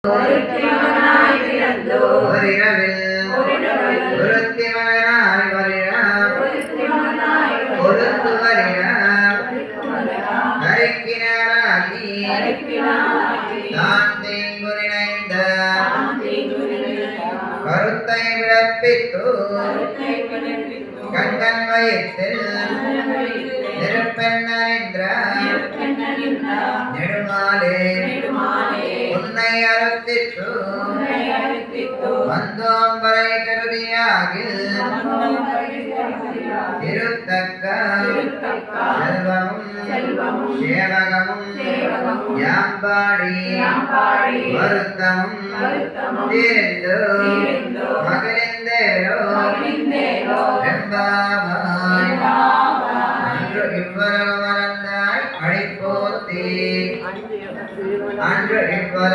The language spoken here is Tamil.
ஒருத்திமகனாய் பிறந்து ஓரிரவில் ஒருத்திமகனாய் ஒருத்து வரின அரிக்கினாராகி தான் தீங்கு நினைந்த கருத்தை விளப்பித்து கண்கண் வயிற்றில் நெருப்பெண்ண நெடுமாலே உன்னை அறுத்திட்டு வந்தோம் வரை கருதியாகில் திருத்தக்க செல்வமும் சேவகமும் யாம்பாடி வருத்தமும் தீர்ந்து மகிழ்ந்தேரோ எம்பாவாய் அன்று இவ்வரகு மறந்தாய் அழைப்போத்தி அன்று இவ்வரகு